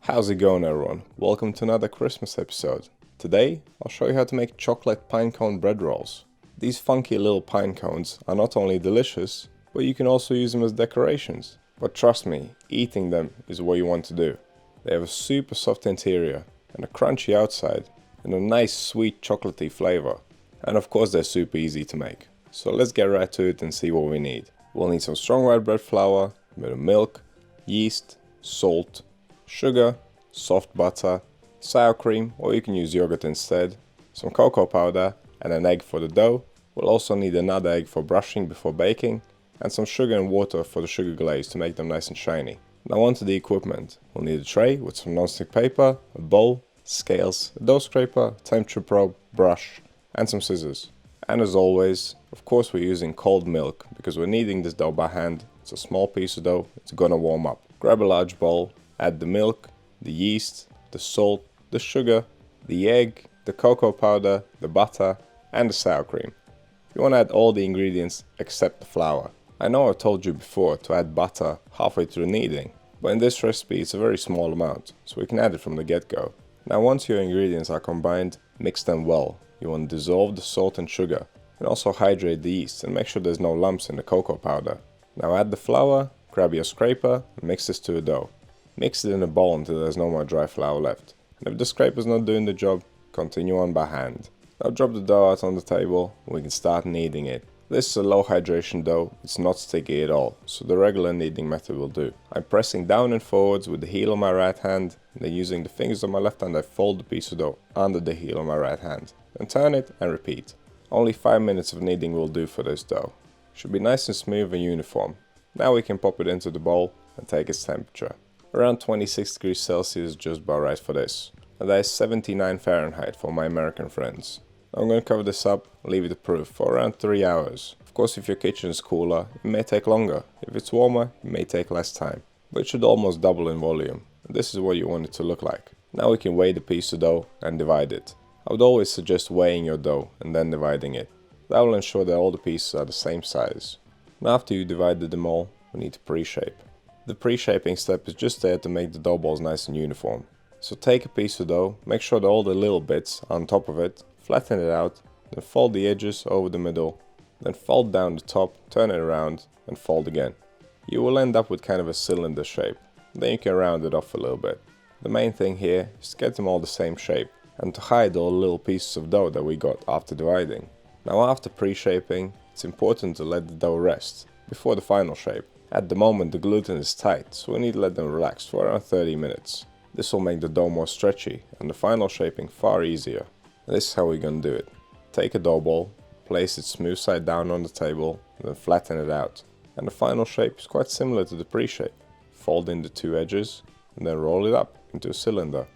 How's it going, everyone? Welcome to another Christmas episode. Today, I'll show you how to make chocolate pinecone bread rolls. These funky little pine cones are not only delicious, but you can also use them as decorations. But trust me, eating them is what you want to do. They have a super soft interior and a crunchy outside and a nice sweet chocolatey flavor. And of course they're super easy to make. So let's get right to it and see what we need. We'll need some strong white bread flour, a bit of milk, yeast, salt, sugar, soft butter, sour cream, or you can use yogurt instead, some cocoa powder and an egg for the dough. We'll also need another egg for brushing before baking and some sugar and water for the sugar glaze to make them nice and shiny. Now onto the equipment. We'll need a tray with some non-stick paper, a bowl, scales, a dough scraper, temperature probe, brush and some scissors. And as always, of course we're using cold milk because we're kneading this dough by hand. It's a small piece of dough, it's gonna warm up. Grab a large bowl, add the milk, the yeast, the salt, the sugar, the egg, the cocoa powder, the butter and the sour cream. You want to add all the ingredients except the flour. I know I've told you before to add butter halfway through kneading, but in this recipe it's a very small amount, so we can add it from the get-go. Now once your ingredients are combined, mix them well. You want to dissolve the salt and sugar, and also hydrate the yeast and make sure there's no lumps in the cocoa powder. Now add the flour, grab your scraper and mix this to a dough. Mix it in a bowl until there's no more dry flour left. And if the scraper is not doing the job, continue on by hand. Now drop the dough out on the table and we can start kneading it. This is a low hydration dough, it's not sticky at all, so the regular kneading method will do. I'm pressing down and forwards with the heel of my right hand, and then using the fingers of my left hand I fold the piece of dough under the heel of my right hand. Then turn it and repeat. Only 5 minutes of kneading will do for this dough. Should be nice and smooth and uniform. Now we can pop it into the bowl and take its temperature. Around 26 degrees Celsius is just about right for this. And that is 79 Fahrenheit for my American friends. I'm going to cover this up and leave it to proof for around 3 hours. Of course if your kitchen is cooler, it may take longer. If it's warmer, it may take less time. But it should almost double in volume. And this is what you want it to look like. Now we can weigh the piece of dough and divide it. I would always suggest weighing your dough and then dividing it. That will ensure that all the pieces are the same size. Now after you divided them all, we need to pre-shape. The pre-shaping step is just there to make the dough balls nice and uniform. So take a piece of dough, make sure that all the little bits are on top of it, flatten it out, then fold the edges over the middle, then fold down the top, turn it around and fold again. You will end up with kind of a cylinder shape, then you can round it off a little bit. The main thing here is to get them all the same shape and to hide all the little pieces of dough that we got after dividing. Now after pre-shaping, it's important to let the dough rest before the final shape. At the moment the gluten is tight, so we need to let them relax for around 30 minutes. This will make the dough more stretchy and the final shaping far easier. This is how we're going to do it. Take a dough ball, place it smooth side down on the table, and then flatten it out. And the final shape is quite similar to the pre-shape. Fold in the two edges and then roll it up into a cylinder.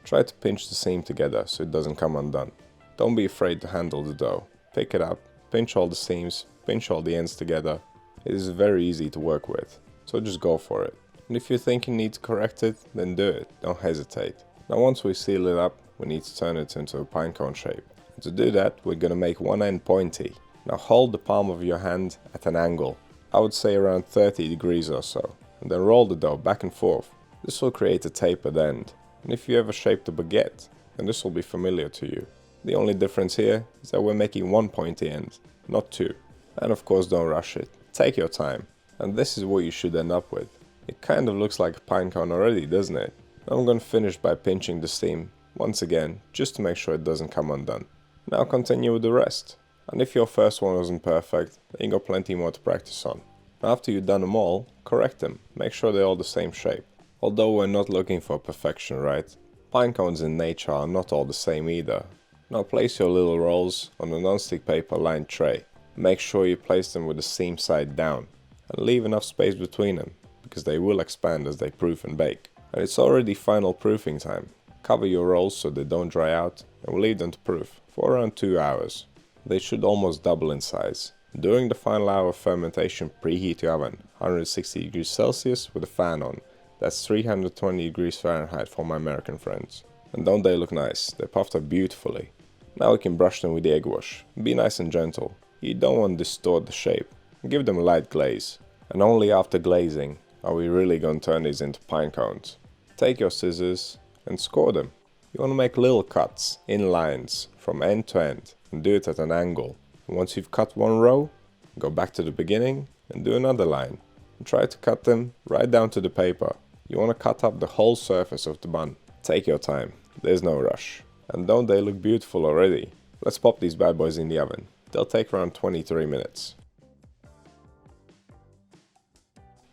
Try to pinch the seam together so it doesn't come undone. Don't be afraid to handle the dough. Pick it up, pinch all the seams, pinch all the ends together. It is very easy to work with, so just go for it. And if you think you need to correct it, then do it, don't hesitate. Now once we seal it up, we need to turn it into a pinecone shape. And to do that, we're going to make one end pointy. Now hold the palm of your hand at an angle, I would say around 30 degrees or so, and then roll the dough back and forth. This will create a tapered end, and if you ever shaped a baguette, then this will be familiar to you. The only difference here is that we're making one pointy end, not two. And of course don't rush it. Take your time, and this is what you should end up with. It kind of looks like a pinecone already, doesn't it? I'm going to finish by pinching the seam once again, just to make sure it doesn't come undone. Now continue with the rest. And if your first one wasn't perfect, then you got plenty more to practice on. After you've done them all, correct them, make sure they're all the same shape. Although we're not looking for perfection, right? Pinecones in nature are not all the same either. Now place your little rolls on a non-stick paper lined tray. Make sure you place them with the seam side down and leave enough space between them because they will expand as they proof and bake. And it's already final proofing time. Cover your rolls so they don't dry out and we'll leave them to proof for around 2 hours. They should almost double in size. During the final hour of fermentation, preheat your oven 160 degrees Celsius with a fan on. That's 320 degrees Fahrenheit for my American friends. And don't they look nice? They puffed up beautifully. Now we can brush them with the egg wash. Be nice and gentle. You don't want to distort the shape. Give them a light glaze. And only after glazing are we really going to turn these into pine cones. Take your scissors and score them. You want to make little cuts in lines from end to end and do it at an angle. And once you've cut one row, go back to the beginning and do another line. And try to cut them right down to the paper. You want to cut up the whole surface of the bun. Take your time, there's no rush. And don't they look beautiful already? Let's pop these bad boys in the oven. They'll take around 23 minutes.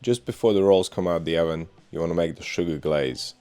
Just before the rolls come out the oven, you want to make the sugar glaze.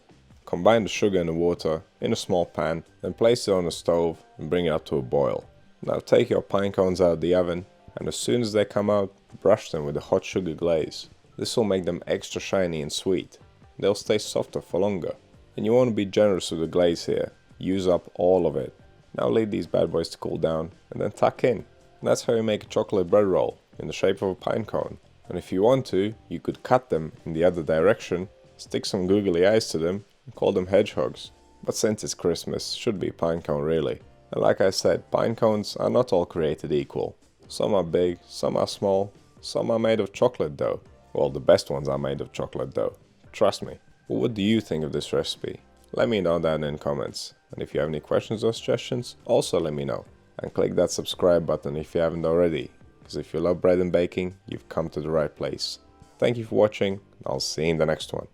Combine the sugar and the water in a small pan, then place it on the stove and bring it up to a boil. Now take your pine cones out of the oven, and as soon as they come out, brush them with the hot sugar glaze. This will make them extra shiny and sweet. They'll stay softer for longer. And you want to be generous with the glaze here. Use up all of it. Now leave these bad boys to cool down and then tuck in. And that's how you make a chocolate bread roll in the shape of a pine cone. And if you want to, you could cut them in the other direction, stick some googly eyes to them and call them hedgehogs. But since it's Christmas, should be pine cone really. And like I said, pine cones are not all created equal. Some are big, some are small, some are made of chocolate dough. Well, the best ones are made of chocolate dough. Trust me. But what do you think of this recipe? Let me know down in the comments. And if you have any questions or suggestions, also let me know. And click that subscribe button if you haven't already. Because if you love bread and baking, you've come to the right place. Thank you for watching, and I'll see you in the next one.